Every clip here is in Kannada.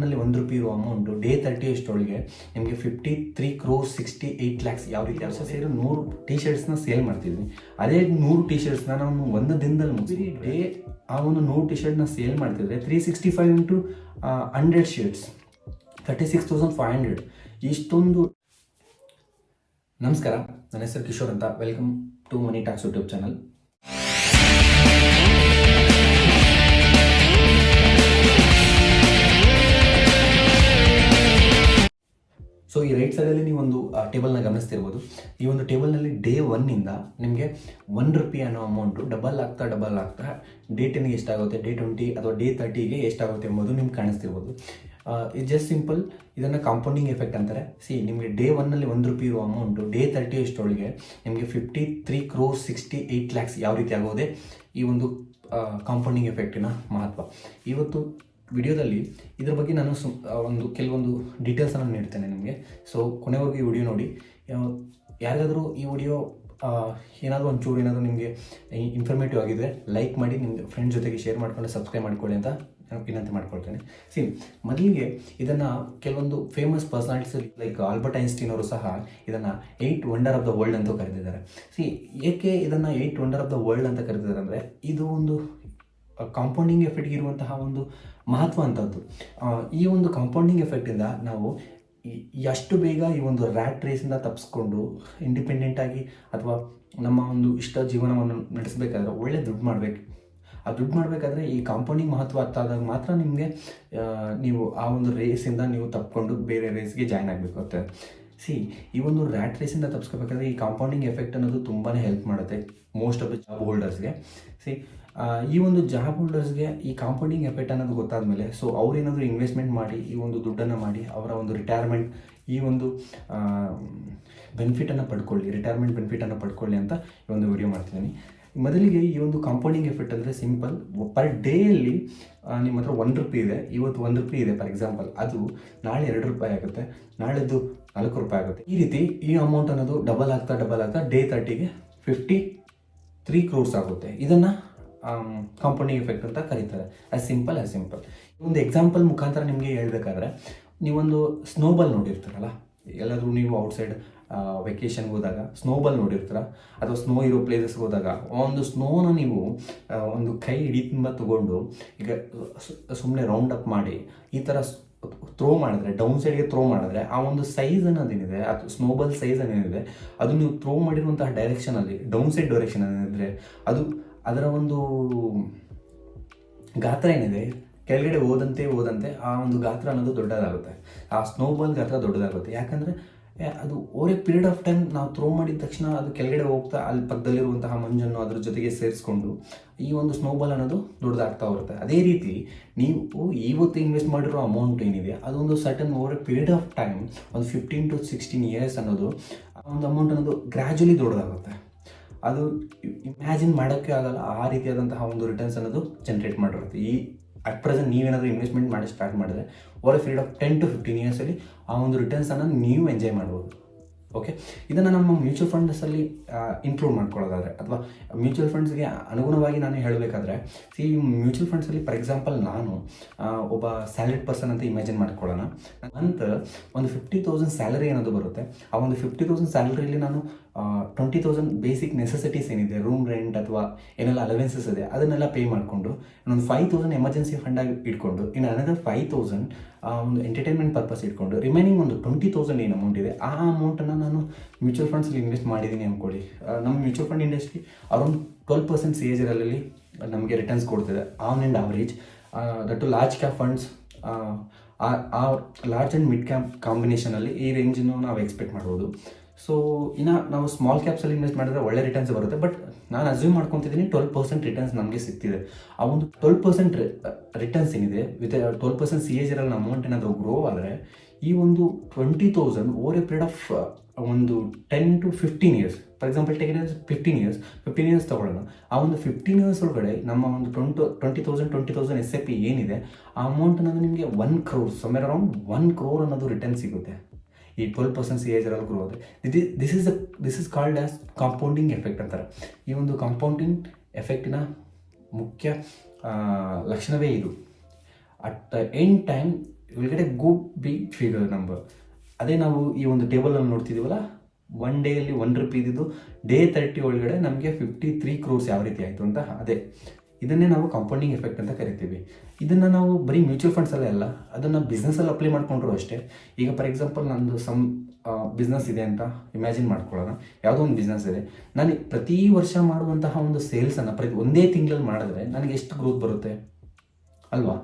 ಒನ್ನಲ್ಲಿ ₹1 ಇರೋ ಅಮೌಂಟು ಡೇ 30 ಅಷ್ಟೊಳಗೆ ನಿಮಗೆ 53,68,00,000 ಯಾವ ರೀತಿ ವರ್ಷ ಸೇರಿ 100 ಟಿ ಶರ್ಟ್ಸ್ನ ಸೇಲ್ ಮಾಡ್ತಿದ್ವಿ. ಅದೇ 100 ಟಿ ಶರ್ಟ್ಸ್ನ ನಾವು ಒಂದು ದಿನದಲ್ಲಿ ಮುಗಿಸಿ ಡೇ ಆ ಒಂದು 100 ಟಿ ಶರ್ಟ್ನ ಸೇಲ್ ಮಾಡ್ತಿದ್ರೆ 365 ಇಂಟು 100 ಶರ್ಟ್ಸ್ 36,500 ಇಷ್ಟೊಂದು. ನಮಸ್ಕಾರ, ನನ್ನ ಹೆಸರು ಕಿಶೋರ್ ಅಂತ. Welcome to money talks YouTube channel. So ಈ ರೈಟ್ ಸೈಡಲ್ಲಿ ನೀವು ಒಂದು ಟೇಬಲ್ನ ಗಮನಿಸ್ತಿರ್ಬೋದು. ಈ ಒಂದು ಟೇಬಲ್ನಲ್ಲಿ ಡೇ 1ಇಂದ ನಿಮಗೆ ₹1 ಅನ್ನೋ ಅಮೌಂಟು ಡಬಲ್ ಆಗ್ತಾ ಡೇ 10ಗೆ ಎಷ್ಟಾಗುತ್ತೆ, ಡೇ 20 ಅಥವಾ ಡೇ 30ಗೆ ಎಷ್ಟಾಗುತ್ತೆ ಎಂಬುದು ನಿಮ್ಗೆ ಕಾಣಿಸ್ತಿರ್ಬೋದು. ಇದು ಜಸ್ಟ್ ಸಿಂಪಲ್. ಇದನ್ನು ಕಾಂಪೌಂಡಿಂಗ್ ಎಫೆಕ್ಟ್ ಅಂತಾರೆ. ನಿಮಗೆ ಡೇ 1ನಲ್ಲಿ ₹1 ಇರೋ ಅಮೌಂಟು ಡೇ 30 ಅಷ್ಟೊಳಗೆ ನಿಮಗೆ 53,68,00,000 ಯಾವ ರೀತಿ ಆಗೋದೆ ಈ ಒಂದು ಕಾಂಪೌಂಡಿಂಗ್ ಎಫೆಕ್ಟಿನ ಮಹತ್ವ. ಇವತ್ತು ವಿಡಿಯೋದಲ್ಲಿ ಇದ್ರ ಬಗ್ಗೆ ನಾನು ಕೆಲವೊಂದು ಡೀಟೇಲ್ಸನ್ನು ನೀಡ್ತೇನೆ ನಿಮಗೆ. ಸೊ ಕೊನೆವರೆಗೂ ಈ ವಿಡಿಯೋ ನೋಡಿ. ಯಾರಿಗಾದರೂ ಈ ವಿಡಿಯೋ ಏನಾದರೂ ಏನಾದರೂ ನಿಮಗೆ ಇನ್ಫಾರ್ಮೇಟಿವ್ ಆಗಿದ್ರೆ ಲೈಕ್ ಮಾಡಿ, ನಿಮಗೆ ಫ್ರೆಂಡ್ಸ್ ಜೊತೆಗೆ ಶೇರ್ ಮಾಡ್ಕೊಂಡು ಸಬ್ಸ್ಕ್ರೈಬ್ ಮಾಡ್ಕೊಳ್ಳಿ ಅಂತ ನಾನು ವಿನಂತಿ ಮಾಡ್ಕೊಳ್ತೇನೆ. ಮೊದಲಿಗೆ ಇದನ್ನು ಕೆಲವೊಂದು famous personalities like Albert Einstein ಅವರು ಸಹ ಇದನ್ನು 8 ವಂಡರ್ ಆಫ್ ದ ವರ್ಲ್ಡ್ ಅಂತ ಕರೆದಿದ್ದಾರೆ. ಏಕೆ ಇದನ್ನು 8 ವಂಡರ್ ಆಫ್ ದ ವರ್ಲ್ಡ್ ಅಂತ ಕರೆದಿದ್ದಾರೆ ಅಂದರೆ ಇದು ಒಂದು ಕಾಂಪೌಂಡಿಂಗ್ ಎಫೆಕ್ಟ್ಗೆ ಇರುವಂತಹ ಒಂದು ಮಹತ್ವ ಅಂತದ್ದು. ಈ ಒಂದು ಕಾಂಪೌಂಡಿಂಗ್ ಎಫೆಕ್ಟಿಂದ ನಾವು ಎಷ್ಟು ಬೇಗ ಈ ಒಂದು ರ್ಯಾಟ್ ರೇಸಿಂದ ತಪ್ಪಿಸ್ಕೊಂಡು ಇಂಡಿಪೆಂಡೆಂಟಾಗಿ ಅಥವಾ ನಮ್ಮ ಒಂದು ಇಷ್ಟ ಜೀವನವನ್ನು ನಡೆಸಬೇಕಾದ್ರೆ ಒಳ್ಳೆ ದುಡ್ಡು ಮಾಡಬೇಕು. ಆ ದುಡ್ಡು ಮಾಡಬೇಕಾದ್ರೆ ಈ ಕಾಂಪೌಂಡಿಂಗ್ ಮಹತ್ವ ಅರ್ಥ ಆದಾಗ ಮಾತ್ರ ನಿಮಗೆ ನೀವು ಆ ಒಂದು ರೇಸಿಂದ ನೀವು ತಪ್ಪಿಕೊಂಡು ಬೇರೆ ರೇಸ್ಗೆ ಜಾಯ್ನ್ ಆಗಬೇಕಾಗುತ್ತೆ. ಈ ಒಂದು ರ್ಯಾಟ್ ರೇಸಿಂದ ತಪ್ಪಿಸ್ಕೋಬೇಕಾದ್ರೆ ಈ ಕಾಂಪೌಂಡಿಂಗ್ ಎಫೆಕ್ಟ್ ಅನ್ನೋದು ತುಂಬಾ ಹೆಲ್ಪ್ ಮಾಡುತ್ತೆ ಮೋಸ್ಟ್ ಆಫ್ ದ ಜಾಬ್ ಹೋಲ್ಡರ್ಸ್ಗೆ. ಈ ಒಂದು ಜಾಬ್ ಹೋಲ್ಡರ್ಸ್ಗೆ ಈ ಕಾಂಪೌಂಡಿಂಗ್ ಎಫೆಕ್ಟ್ ಅನ್ನೋದು ಗೊತ್ತಾದ ಮೇಲೆ ಸೊ ಅವ್ರೇನಾದರೂ ಇನ್ವೆಸ್ಟ್ಮೆಂಟ್ ಮಾಡಿ ಈ ಒಂದು ದುಡ್ಡನ್ನು ಮಾಡಿ ಅವರ ಒಂದು ರಿಟೈರ್ಮೆಂಟ್ ಈ ಒಂದು ರಿಟೈರ್ಮೆಂಟ್ ಬೆನಿಫಿಟನ್ನು ಪಡ್ಕೊಳ್ಳಿ ಅಂತ ಈ ಒಂದು ವಿಡಿಯೋ ಮಾಡ್ತಿದ್ದೀನಿ. ಮೊದಲಿಗೆ ಈ ಒಂದು ಕಾಂಪೌಂಡಿಂಗ್ ಎಫೆಕ್ಟ್ ಅಂದರೆ ಸಿಂಪಲ್. ಪರ್ ಡೇಯಲ್ಲಿ ನಿಮ್ಮ ಹತ್ರ ₹1 ಇದೆ, ಇವತ್ತು ₹1 ಇದೆ ಫಾರ್ ಎಕ್ಸಾಂಪಲ್, ಅದು ನಾಳೆ ₹2 ಆಗುತ್ತೆ, ನಾಳೆದು ₹4 ಆಗುತ್ತೆ. ಈ ರೀತಿ ಈ ಅಮೌಂಟ್ ಅನ್ನೋದು ಡಬಲ್ ಆಗ್ತಾ ಡೇ 30ಗೆ 53 crores ಆಗುತ್ತೆ. ಇದನ್ನು ಕಾಂಪೌಂಡಿಂಗ್ ಎಫೆಕ್ಟ್ ಅಂತ ಕರೀತಾರೆ. As simple. ಒಂದು ಎಕ್ಸಾಂಪಲ್ ಮುಖಾಂತರ ನಿಮಗೆ ಹೇಳ್ಬೇಕಾದ್ರೆ, ನೀವೊಂದು ಸ್ನೋಬಾಲ್ ನೋಡಿರ್ತೀರಲ್ಲ, ಎಲ್ಲಾದರೂ ನೀವು ಔಟ್ಸೈಡ್ ವೆಕೇಷನ್ಗೆ ಹೋದಾಗ ಸ್ನೋಬಾಲ್ ನೋಡಿರ್ತೀರ ಅಥವಾ ಸ್ನೋ ಇರೋ ಪ್ಲೇಸಸ್ಗೆ ಹೋದಾಗ ಒಂದು ಸ್ನೋನ ನೀವು ಒಂದು ಕೈ ತುಂಬ ತೊಗೊಂಡು ಈಗ ಸುಮ್ಮನೆ ರೌಂಡ್ ಅಪ್ ಮಾಡಿ ಈ ಥರ ಥ್ರೋ ಮಾಡಿದ್ರೆ, ಡೌನ್ ಸೈಡ್ಗೆ ಥ್ರೋ ಮಾಡಿದ್ರೆ ಆ ಒಂದು ಸೈಜ್ ಅನ್ನೋದೇನಿದೆ, ಅದು ಸ್ನೋಬಾಲ್ ಸೈಜ್ ಏನಿದೆ ಅದು ನೀವು ಥ್ರೋ ಮಾಡಿರುವಂತಹ ಡೈರೆಕ್ಷನಲ್ಲಿ ಡೌನ್ ಸೈಡ್ ಡೈರೆಕ್ಷನ್ ಏನಿದ್ರೆ ಅದರ ಒಂದು ಗಾತ್ರ ಏನಿದೆ ಕೆಳಗಡೆ ಹೋದಂತೆ ಆ ಒಂದು ಗಾತ್ರ ಅನ್ನೋದು ದೊಡ್ಡದಾಗುತ್ತೆ. ಆ ಸ್ನೋಬಾಲ್ ಗಾತ್ರ ದೊಡ್ಡದಾಗುತ್ತೆ. ಯಾಕಂದರೆ ಅದು over A period of time ನಾವು ಥ್ರೋ ಮಾಡಿದ ತಕ್ಷಣ ಅದು ಕೆಳಗಡೆ ಹೋಗ್ತಾ ಅಲ್ಲಿ ಪಕ್ಕದಲ್ಲಿರುವಂತಹ ಮಂಜನ್ನು ಅದ್ರ ಜೊತೆಗೆ ಸೇರಿಸ್ಕೊಂಡು ಈ ಒಂದು ಸ್ನೋಬಾಲ್ ಅನ್ನೋದು ದೊಡ್ಡದಾಗ್ತಾ ಬರುತ್ತೆ. ಅದೇ ರೀತಿ ನೀವು ಇವತ್ತು ಇನ್ವೆಸ್ಟ್ ಮಾಡಿರೋ ಅಮೌಂಟ್ ಏನಿದೆ ಅದೊಂದು certain over A period of time ಒಂದು 15 to 16 years ಅನ್ನೋದು ಆ ಒಂದು ಅಮೌಂಟ್ ಅನ್ನೋದು ಗ್ರ್ಯಾಜುಲಿ ದೊಡ್ಡದಾಗುತ್ತೆ. ಅದು ಇಮ್ಯಾಜಿನ್ ಮಾಡೋಕ್ಕೆ ಆಗಲ್ಲ. ಆ ರೀತಿಯಾದಂತಹ ಒಂದು ರಿಟರ್ನ್ಸ್ ಅನ್ನೋದು ಜನ್ರೇಟ್ ಮಾಡಿರುತ್ತೆ. ಅಟ್ ಪ್ರೆಸೆಂಟ್ ನೀವೇನಾದರೂ ಇನ್ವೆಸ್ಟ್ಮೆಂಟ್ ಮಾಡಿ ಸ್ಟಾರ್ಟ್ ಮಾಡಿದ್ರೆ over A period of 10 to 15 years ಆ ಒಂದು ರಿಟರ್ನ್ಸನ್ನು ನೀವು ಎಂಜಾಯ್ ಮಾಡ್ಬೋದು. ಓಕೆ, ಇದನ್ನು ನಮ್ಮ ಮ್ಯೂಚುವಲ್ ಫಂಡ್ಸಲ್ಲಿ ಇನ್ಕ್ಲೂಡ್ ಮಾಡ್ಕೊಳ್ಳೋದಾದರೆ ಅಥವಾ ಮ್ಯೂಚುವಲ್ ಫಂಡ್ಸ್ಗೆ ಅನುಗುಣವಾಗಿ ನಾನು ಹೇಳಬೇಕಾದ್ರೆ ಮ್ಯೂಚುವಲ್ ಫಂಡ್ಸಲ್ಲಿ ಫಾರ್ ಎಕ್ಸಾಂಪಲ್ ನಾನು ಒಬ್ಬ ಸ್ಯಾಲರಿಡ್ ಪರ್ಸನ್ ಅಂತ ಇಮ್ಯಾಜಿನ್ ಮಾಡ್ಕೊಳ್ಳೋಣ. ಮಂತ್ ಒಂದು 50,000 ಸ್ಯಾಲರಿ ಅನ್ನೋದು ಬರುತ್ತೆ. ಆ ಒಂದು 50,000 ಸ್ಯಾಲರಿಯಲ್ಲಿ ನಾನು 20,000 ಬೇಸಿಕ್ ನೆಸೆಸಿಟೀಸ್ ಏನಿದೆ, ರೂಮ್ ರೆಂಟ್ ಅಥವಾ ಏನೆಲ್ಲ ಅಲವೆನ್ಸಸ್ ಇದೆ ಅದನ್ನೆಲ್ಲ ಪೇ ಮಾಡಿಕೊಂಡು ಇನ್ನೊಂದು 5,000 ಎಮರ್ಜೆನ್ಸಿ ಫಂಡಾಗಿ ಇಟ್ಕೊಂಡು ಇನ್ನು ಅನದರ್ 5,000 ಒಂದು ಎಂಟರ್ಟೈನ್ಮೆಂಟ್ ಪರ್ಪಸ್ ಇಟ್ಕೊಂಡು ರಿಮೈನಿಂಗ್ ಒಂದು 20,000 ಏನು ಅಮೌಂಟ್ ಇದೆ ಆ ಅಮೌಂಟನ್ನು ನಾನು ಮ್ಯೂಚುವಲ್ ಫಂಡ್ಸಲ್ಲಿ ಇನ್ವೆಸ್ಟ್ ಮಾಡಿದ್ದೀನಿ ಅಂದ್ಕೊಳ್ಳಿ. ನಮ್ಮ mutual fund industry around 12% CAGR ನಮಗೆ ರಿಟರ್ನ್ಸ್ ಕೊಡ್ತಿದೆ on and average. That large cap funds ಆ ಲಾರ್ಜ್ ಆ್ಯಂಡ್ ಮಿಡ್ ಕ್ಯಾಪ್ ಕಾಂಬಿನೇಷನಲ್ಲಿ ಈ ರೇಂಜನ್ನು ನಾವು ಎಕ್ಸ್ಪೆಕ್ಟ್ ಮಾಡ್ಬೋದು. ಸೊ ಇನ್ನು ನಾವು ಸ್ಮಾಲ್ ಕ್ಯಾಪ್ಸಲ್ಲಿ ಇನ್ವೆಸ್ಟ್ ಮಾಡಿದ್ರೆ ಒಳ್ಳೆ ರಿಟರ್ನ್ಸ್ ಬರುತ್ತೆ. ಬಟ್ ನಾನು ಅಸ್ಯೂಮ್ ಮಾಡ್ಕೊತಿದ್ದೀನಿ 12% ರಿಟರ್ನ್ಸ್ ನಮಗೆ ಸಿಗ್ತಿದೆ. ಆ ಒಂದು 12% ರಿಟರ್ನ್ಸ್ ಏನಿದೆ ವಿತ್ 12% CAGR ಅಮೌಂಟ್ ಏನಾದರೂ ಗ್ರೋ ಆದರೆ ಈ ಒಂದು 20,000 ಓವರ್ ಎ ಪೀರಿಯಡ್ ಆಫ್ ಒಂದು 10 to 15 years, for example take it 15 years ತೊಗೊಳ್ಳೋಣ. ಆ ಒಂದು 15 years ಒಳಗಡೆ ನಮ್ಮ ಒಂದು 20,000 SIP ಏನಿದೆ ಆ ಅಮೌಂಟ್ ಅನ್ನೋದು ನಿಮಗೆ 1 crore, ಸಮ್ವೇರ್ ಅರೌಂಡ್ 1 crore ಅನ್ನೋದು ರಿಟರ್ನ್ ಸಿಗುತ್ತೆ. ಈ 12% CAGR ಗ್ರೋ ಆಗುತ್ತೆ. This is called as compounding effect ಅಂತಾರೆ. ಈ ಒಂದು ಕಾಂಪೌಂಡಿಂಗ್ ಎಫೆಕ್ಟಿನ ಮುಖ್ಯ ಲಕ್ಷಣವೇ ಇದು. At the end time will good big figure number. ಅದೇ ನಾವು ಈ ಒಂದು ಟೇಬಲಲ್ಲಿ ನೋಡ್ತಿದ್ದೀವಲ್ಲ, 1 ಡೇಯಲ್ಲಿ 1 ರೂಪಿ ಇದ್ದಿದ್ದು ಡೇ 30 ಒಳಗಡೆ ನಮಗೆ 53 crores ಯಾವ ರೀತಿ ಆಯಿತು ಅಂತ. ಅದೇ ಇದನ್ನೇ ನಾವು ಕಾಂಪೌಂಡಿಂಗ್ ಎಫೆಕ್ಟ್ ಅಂತ ಕರಿತೀವಿ. ಇದನ್ನು ನಾವು ಬರೀ ಮ್ಯೂಚುವಲ್ ಫಂಡ್ಸಲ್ಲೇ ಅಲ್ಲ, ಅದನ್ನು ಬಿಸ್ನೆಸ್ಸಲ್ಲಿ ಅಪ್ಲೈ ಮಾಡ್ಕೊಂಡ್ರು ಅಷ್ಟೇ. ಈಗ ಫಾರ್ ಎಕ್ಸಾಂಪಲ್ ನಂದು ಬಿಸ್ನೆಸ್ ಇದೆ ಅಂತ ಇಮ್ಯಾಜಿನ್ ಮಾಡ್ಕೊಳ್ಳೋಣ. ಯಾವುದೋ ಒಂದು ಬಿಸ್ನೆಸ್ ಇದೆ, ನಾನು ಪ್ರತಿ ವರ್ಷ ಮಾಡುವಂತಹ ಒಂದು ಸೇಲ್ಸನ್ನು ಒಂದೇ ತಿಂಗಳಲ್ಲಿ ಮಾಡಿದ್ರೆ ನನಗೆ ಎಷ್ಟು ಗ್ರೋತ್ ಬರುತ್ತೆ ಅಲ್ವಾ?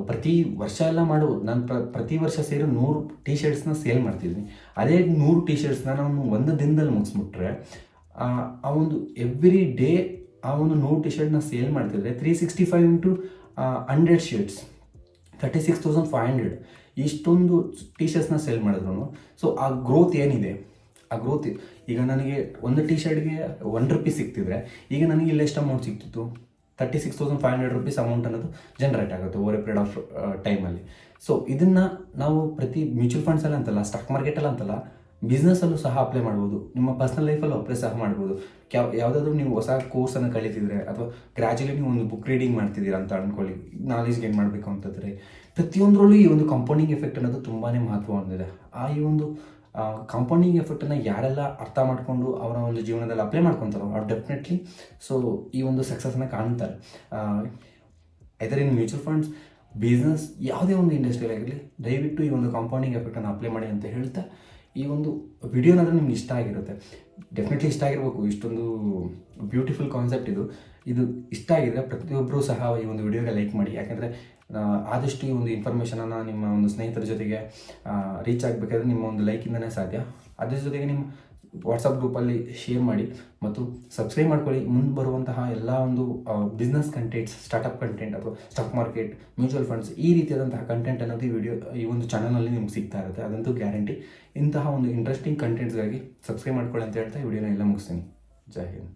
ಪ್ರತಿ ವರ್ಷ ಎಲ್ಲ ಮಾಡುವುದು, ನಾನು ಪ್ರತಿ ವರ್ಷ ಸೇರಿ 100 ಟಿ ಶರ್ಟ್ಸ್ನ ಸೇಲ್ ಮಾಡ್ತಿದ್ದೀನಿ. ಅದೇ 100 ಟಿ ಶರ್ಟ್ಸ್ನ ನಾನು ಒಂದು ದಿನದಲ್ಲಿ ಮುಗಿಸ್ಬಿಟ್ರೆ, ಆ ಒಂದು ಎವ್ರಿ ಡೇ ಆ ಒಂದು 100 ಟಿ ಶರ್ಟ್ನ ಸೇಲ್ ಮಾಡ್ತಿದ್ರೆ 365 ಇಂಟು 100 ಶರ್ಟ್ಸ್ 36,500 ಇಷ್ಟೊಂದು ಟಿ ಶರ್ಟ್ಸ್ನ ಸೇಲ್ ಮಾಡಿದ್ರು. ಸೊ ಆ ಗ್ರೋತ್ ಏನಿದೆ, ಆ ಗ್ರೋತ್ ಈಗ ನನಗೆ ಒಂದು ಟಿ ಶರ್ಟ್ಗೆ 1 ರೂಪಿ ಸಿಗ್ತಿದ್ರೆ, ಈಗ ನನಗೆ ಇಲ್ಲಿ ಎಷ್ಟು ಅಮೌಂಟ್ ಸಿಗ್ತಿತ್ತು? 36,500 ರೂಪೀಸ್ ಅಮೌಂಟ್ ಅನ್ನೋದು ಜನರೇಟ್ ಆಗುತ್ತೆ ಓವರ್ ಎ ಪೀರಿಯಡ್ ಆಫ್ ಟೈಮಲ್ಲಿ. ಸೊ ಇದನ್ನು ನಾವು ಪ್ರತಿ ಮ್ಯೂಚುವಲ್ ಫಂಡ್ಸಲ್ಲಿ ಅಂತಲ್ಲ, ಸ್ಟಾಕ್ ಮಾರ್ಕೆಟಲ್ಲಿ ಅಂತಲ್ಲ, ಬಿಸ್ನೆಸ್ಸಲ್ಲೂ ಸಹ ಅಪ್ಲೈ ಮಾಡ್ಬೋದು, ನಿಮ್ಮ ಪರ್ಸ್ನಲ್ ಲೈಫಲ್ಲೂ ಅಪ್ಲೈ ಸಹ ಮಾಡ್ಬೋದು. ಯಾವುದಾದ್ರೂ ನೀವು ಹೊಸ ಕೋರ್ಸನ್ನು ಕಲಿತಿದ್ರೆ ಅಥವಾ ಗ್ರ್ಯಾಜುಲಿ ನೀವು ಒಂದು ಬುಕ್ ರೀಡಿಂಗ್ ಮಾಡ್ತಿದ್ದೀರಾ ಅಂತ ಅಂದ್ಕೊಳ್ಳಿ, ನಾಲೆಜ್ ಗೇನ್ ಮಾಡಬೇಕು ಅಂತಂದರೆ, ಪ್ರತಿಯೊಂದರಲ್ಲೂ ಈ ಒಂದು ಕಾಂಪೌಂಡಿಂಗ್ ಎಫೆಕ್ಟ್ ಅನ್ನೋದು ತುಂಬಾ ಮಹತ್ವ ಹೊಂದಿದೆ. ಈ ಒಂದು ಕಾಂಪೌಂಡಿಂಗ್ ಎಫೆಕ್ಟನ್ನು ಯಾರೆಲ್ಲ ಅರ್ಥ ಮಾಡಿಕೊಂಡು ಅವರ ಒಂದು ಜೀವನದಲ್ಲಿ ಅಪ್ಲೈ ಮಾಡ್ಕೊತಾರೋ ಅವ್ರು ಡೆಫಿನೆಟ್ಲಿ ಈ ಒಂದು ಸಕ್ಸಸ್ನ ಕಾಣ್ತಾರೆ. ಐದರ್ ಇನ್ ಮ್ಯೂಚುವಲ್ ಫಂಡ್ಸ್, ಬಿಸ್ನೆಸ್, ಯಾವುದೇ ಒಂದು ಇಂಡಸ್ಟ್ರಿಯಲ್ಲಿ ಆಗಿರಲಿ, ದಯವಿಟ್ಟು ಈ ಒಂದು ಕಾಂಪೌಂಡಿಂಗ್ ಎಫೆಕ್ಟನ್ನು ಅಪ್ಲೈ ಮಾಡಿ ಅಂತ ಹೇಳ್ತಾ, ಈ ಒಂದು ವಿಡಿಯೋನಾದರೂ ನಿಮ್ಗೆ ಇಷ್ಟ ಆಗಿರುತ್ತೆ, ಡೆಫಿನೆಟ್ಲಿ ಇಷ್ಟ ಆಗಿರಬೇಕು. ಇಷ್ಟೊಂದು ಬ್ಯೂಟಿಫುಲ್ ಕಾನ್ಸೆಪ್ಟ್ ಇದು ಇಷ್ಟ ಆಗಿದ್ರೆ ಪ್ರತಿಯೊಬ್ಬರೂ ಸಹ ಈ ಒಂದು ವಿಡಿಯೋಗೆ ಲೈಕ್ ಮಾಡಿ. ಯಾಕೆಂದರೆ ಆದಷ್ಟು ಈ ಒಂದು ಇನ್ಫಾರ್ಮೇಷನನ್ನು ನಿಮ್ಮ ಒಂದು ಸ್ನೇಹಿತರ ಜೊತೆಗೆ ರೀಚ್ ಆಗಬೇಕಾದ್ರೆ ನಿಮ್ಮ ಒಂದು ಲೈಕಿಂದನೇ ಸಾಧ್ಯ. ಅದ್ರ ಜೊತೆಗೆ ನಿಮ್ಮ ವಾಟ್ಸಪ್ ಗ್ರೂಪಲ್ಲಿ ಶೇರ್ ಮಾಡಿ ಮತ್ತು ಸಬ್ಸ್ಕ್ರೈಬ್ ಮಾಡ್ಕೊಳ್ಳಿ. ಮುಂದೆ ಬರುವಂತಹ ಎಲ್ಲ ಒಂದು ಬಿಸ್ನೆಸ್ ಕಂಟೆಂಟ್ಸ್, ಸ್ಟಾರ್ಟಪ್ ಕಂಟೆಂಟ್ ಅಥವಾ ಸ್ಟಾಕ್ ಮಾರ್ಕೆಟ್, ಮ್ಯೂಚುವಲ್ ಫಂಡ್ಸ್, ಈ ರೀತಿಯಾದಂತಹ ಕಂಟೆಂಟ್ ಅನ್ನೋದು ಈ ಒಂದು ಚಾನಲಲ್ಲಿ ನಿಮ್ಗೆ ಸಿಗ್ತಾ ಇರುತ್ತೆ, ಅದಂತೂ ಗ್ಯಾರಂಟಿ. ಇಂತಹ ಒಂದು ಇಂಟ್ರೆಸ್ಟಿಂಗ್ ಕಂಟೆಂಟ್ಸ್ಗಾಗಿ ಸಬ್ಸ್ಕ್ರೈಬ್ ಮಾಡ್ಕೊಳ್ಳಿ ಅಂತ ಹೇಳ್ತಾ ಈ ವಿಡಿಯೋನ ಎಲ್ಲ ಮುಗಿಸ್ತೀನಿ. ಜೈ ಹಿಂದ್.